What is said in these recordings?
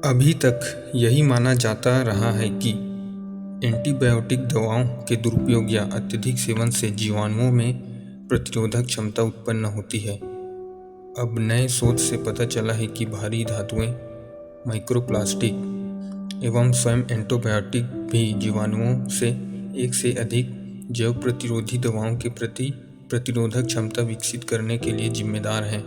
अभी तक यही माना जाता रहा है कि एंटीबायोटिक दवाओं के दुरुपयोग या अत्यधिक सेवन से जीवाणुओं में प्रतिरोधक क्षमता उत्पन्न होती है। अब नए शोध से पता चला है कि भारी धातुएं, माइक्रोप्लास्टिक एवं स्वयं एंटीबायोटिक भी जीवाणुओं से अधिक जैव प्रतिरोधी दवाओं के प्रति प्रतिरोधक क्षमता विकसित करने के लिए जिम्मेदार हैं।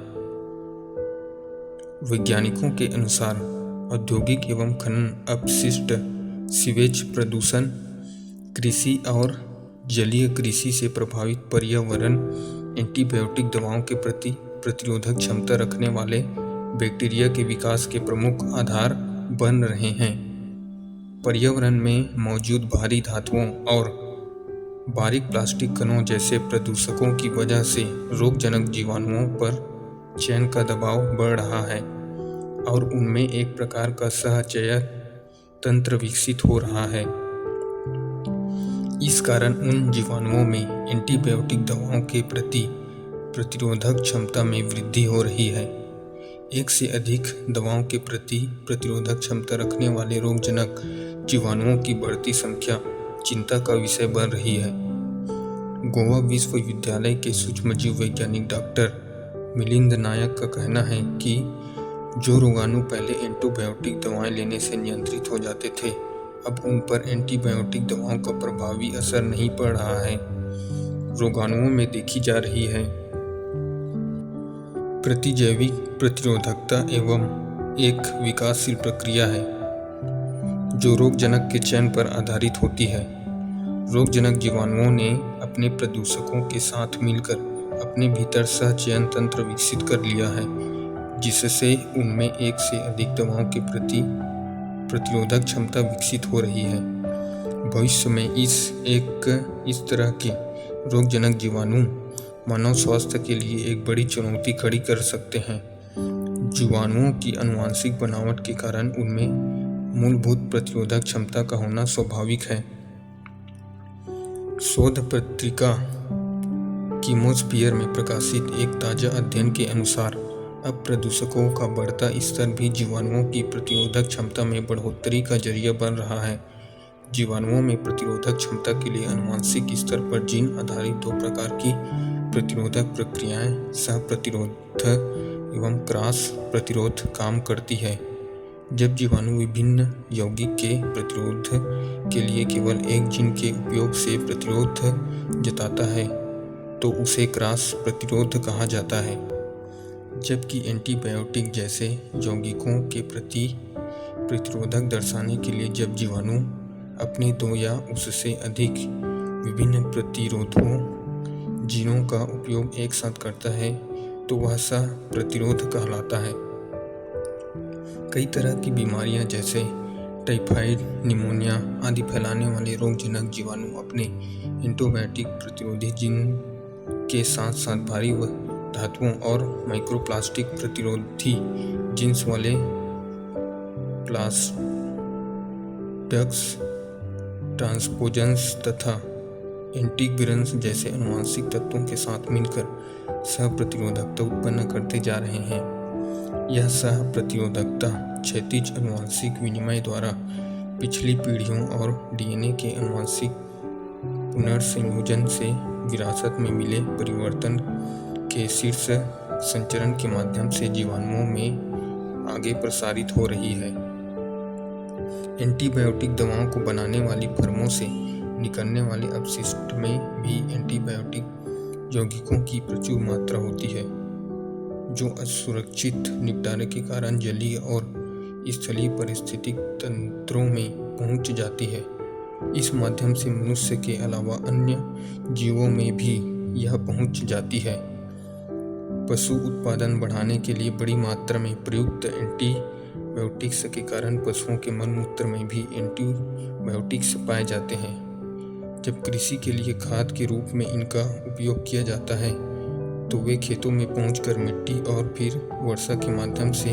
वैज्ञानिकों के अनुसार औद्योगिक एवं खनन अपशिष्ट, सीवेज प्रदूषण, कृषि और जलीय कृषि से प्रभावित पर्यावरण एंटीबायोटिक दवाओं के प्रति प्रतिरोधक क्षमता रखने वाले बैक्टीरिया के विकास के प्रमुख आधार बन रहे हैं। पर्यावरण में मौजूद भारी धातुओं और बारीक प्लास्टिक कणों जैसे प्रदूषकों की वजह से रोगजनक जीवाणुओं पर चयन का दबाव बढ़ रहा है और उनमें एक प्रकार का सहचयन तंत्र विकसित हो रहा है। इस कारण उन जीवाणुओं में एंटीबायोटिक दवाओं के प्रति प्रतिरोधक क्षमता में वृद्धि हो रही है। एक से अधिक दवाओं के प्रति प्रतिरोधक क्षमता रखने वाले रोगजनक जीवाणुओं की बढ़ती संख्या चिंता का विषय बन रही है। गोवा विश्वविद्यालय के सूक्ष्मजीव वैज्ञानिक डॉक्टर मिलिंद नायक का कहना है कि जो रोगाणु पहले एंटीबायोटिक दवाएं लेने से नियंत्रित हो जाते थे, अब उन पर एंटीबायोटिक दवाओं का प्रभावी असर नहीं पड़ रहा है। रोगाणुओं में देखी जा रही है प्रतिजैविक प्रतिरोधकता एवं एक विकासशील प्रक्रिया है जो रोगजनक के चयन पर आधारित होती है। रोगजनक जीवाणुओं ने अपने प्रदूषकों के साथ मिलकर अपने भीतर सहचयन तंत्र विकसित कर लिया है, जिससे उनमें एक से अधिक दवाओं के प्रति प्रतिरोधक क्षमता विकसित हो रही है। भविष्य में इस तरह के रोगजनक जीवाणु मानव स्वास्थ्य के लिए एक बड़ी चुनौती खड़ी कर सकते हैं। जीवाणुओं की आनुवंशिक बनावट के कारण उनमें मूलभूत प्रतिरोधक क्षमता का होना स्वाभाविक है। शोध पत्रिका कीमोस्फीयर में प्रकाशित एक ताजा अध्ययन के अनुसार अब प्रदूषकों का बढ़ता स्तर भी जीवाणुओं की प्रतिरोधक क्षमता में बढ़ोतरी का जरिया बन रहा है। जीवाणुओं में प्रतिरोधक क्षमता के लिए आनुवंशिक स्तर पर जीन आधारित दो प्रकार की प्रतिरोधक प्रक्रियाएं सह प्रतिरोध एवं क्रॉस प्रतिरोध काम करती है। जब जीवाणु विभिन्न यौगिक के प्रतिरोध के लिए केवल एक जीन के उपयोग से प्रतिरोध जताता है तो उसे क्रॉस प्रतिरोध कहा जाता है। जबकि एंटीबायोटिक जैसे यौगिकों के प्रति प्रतिरोधक दर्शाने के लिए जब जीवाणु अपने दो या उससे अधिक विभिन्न प्रतिरोधों जीनों का उपयोग एक साथ करता है तो वह सह प्रतिरोध कहलाता है। कई तरह की बीमारियां जैसे टाइफाइड, निमोनिया आदि फैलाने वाले रोगजनक जीवाणु अपने एंटीबायोटिक प्रतिरोधी जीन के साथ साथ भारी धातुओं और माइक्रोप्लास्टिक प्रतिरोधी जीन्स वाले प्लास्टिक्स, ट्रांसपोजन्स तथा इंटीग्रन्स जैसे आनुवंशिक तत्वों के साथ मिलकर सह प्रतिरोधकता उत्पन्न करते जा रहे हैं। यह सह प्रतिरोधकता क्षैतिज आनुवंशिक विनिमय द्वारा पिछली पीढ़ियों और डीएनए के आनुवंशिक पुनर्संयोजन से विरासत में मिले परिवर्तन के शीर्ष संचरण के माध्यम से जीवाणुओं में आगे प्रसारित हो रही है। एंटीबायोटिक दवाओं को बनाने वाली फर्मों से निकलने वाले अपशिष्ट में भी एंटीबायोटिक यौगिकों की प्रचुर मात्रा होती है, जो असुरक्षित निपटारे के कारण जलीय और स्थलीय पारिस्थितिक तंत्रों में पहुंच जाती है। इस माध्यम से मनुष्य के अलावा अन्य जीवों में भी यह पहुंच जाती है। पशु उत्पादन बढ़ाने के लिए बड़ी मात्रा में प्रयुक्त एंटीबायोटिक्स के कारण पशुओं के मलमूत्र में भी एंटीबायोटिक्स पाए जाते हैं। जब कृषि के लिए खाद के रूप में इनका उपयोग किया जाता है तो वे खेतों में पहुंचकर मिट्टी और फिर वर्षा के माध्यम से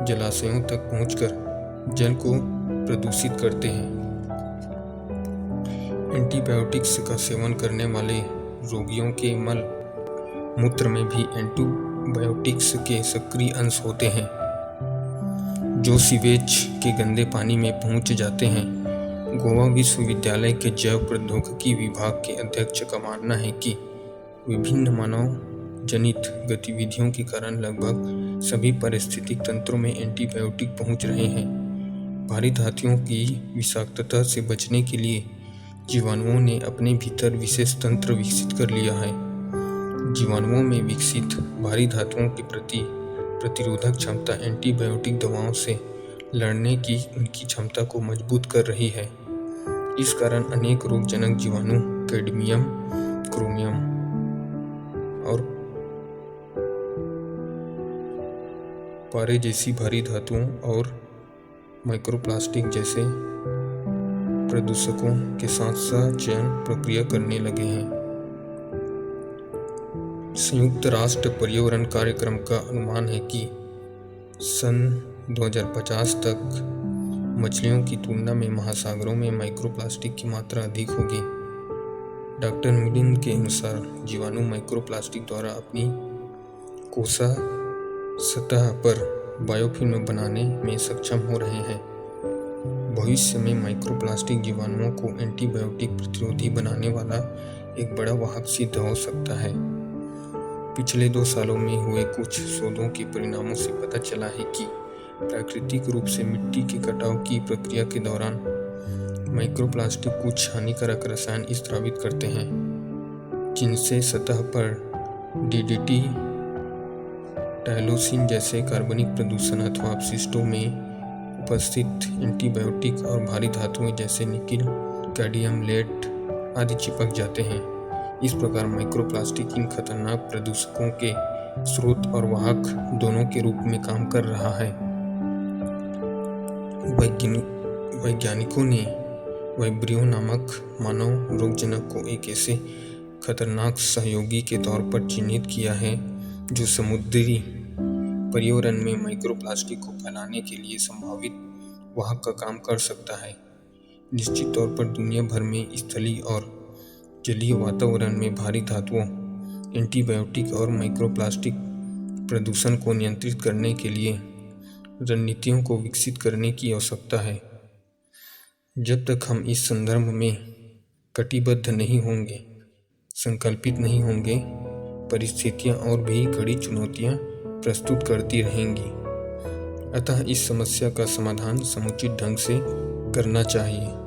जलाशयों तक पहुंचकर जल को प्रदूषित करते हैं। एंटीबायोटिक्स का सेवन करने वाले रोगियों के मल मूत्र में भी एंटीबायोटिक्स के सक्रिय अंश होते हैं। जो सीवेज के गंदे पानी में पहुंच जाते हैं। गोवा विश्वविद्यालय के जैव प्रौद्योगिकी विभाग के अध्यक्ष का मानना है कि विभिन्न मानव जनित गतिविधियों के कारण लगभग सभी पारिस्थितिक तंत्रों में एंटीबायोटिक पहुंच रहे हैं। भारी धातुओं की विषाक्तता से बचने के लिए जीवाणुओं ने अपने भीतर विशेष तंत्र विकसित कर लिया है। जीवाणुओं में विकसित भारी धातुओं के प्रति प्रतिरोधक क्षमता एंटीबायोटिक दवाओं से लड़ने की उनकी क्षमता को मजबूत कर रही है। इस कारण अनेक रोगजनक जीवाणु कैडमियम, क्रोमियम और पारे जैसी भारी धातुओं और माइक्रोप्लास्टिक जैसे प्रदूषकों के साथ सहचयन प्रक्रिया करने लगे हैं। संयुक्त राष्ट्र पर्यावरण कार्यक्रम का अनुमान है कि सन 2050 तक मछलियों की तुलना में महासागरों में माइक्रोप्लास्टिक की मात्रा अधिक होगी। डॉक्टर मिलिन के अनुसार जीवाणु माइक्रोप्लास्टिक द्वारा अपनी कोसा सतह पर बायोफिल्म बनाने में सक्षम हो रहे हैं। भविष्य में माइक्रोप्लास्टिक जीवाणुओं को एंटीबायोटिक प्रतिरोधी बनाने वाला एक बड़ा वाहक सिद्ध हो सकता है। पिछले 2 सालों में हुए कुछ शोधों के परिणामों से पता चला है कि प्राकृतिक रूप से मिट्टी के कटाव की प्रक्रिया के दौरान माइक्रोप्लास्टिक कुछ हानिकारक रसायन स्रावित करते हैं, जिनसे सतह पर डीडीटी, टाइलोसिन जैसे कार्बनिक प्रदूषण अथवा अपशिष्टों में उपस्थित एंटीबायोटिक और भारी धातुएं जैसे निकिल, कैडमियम, लेड आदि चिपक जाते हैं। इस प्रकार माइक्रोप्लास्टिक इन खतरनाक प्रदूषकों के स्रोत और वाहक दोनों के रूप में काम कर रहा है। वैज्ञानिकों ने वाइब्रियो नामक मानव रोगजनक को एक ऐसे खतरनाक सहयोगी के तौर पर चिन्हित किया है जो समुद्री पर्यावरण में माइक्रोप्लास्टिक को फैलाने के लिए संभावित वाहक का काम कर सकता है। निश्चित तौर पर दुनिया भर में स्थलीय और जलीय वातावरण में भारी धातुओं, एंटीबायोटिक और माइक्रोप्लास्टिक प्रदूषण को नियंत्रित करने के लिए रणनीतियों को विकसित करने की आवश्यकता है। जब तक हम इस संदर्भ में कटिबद्ध नहीं होंगे, संकल्पित नहीं होंगे, परिस्थितियां और भी कड़ी चुनौतियां प्रस्तुत करती रहेंगी। अतः इस समस्या का समाधान समुचित ढंग से करना चाहिए।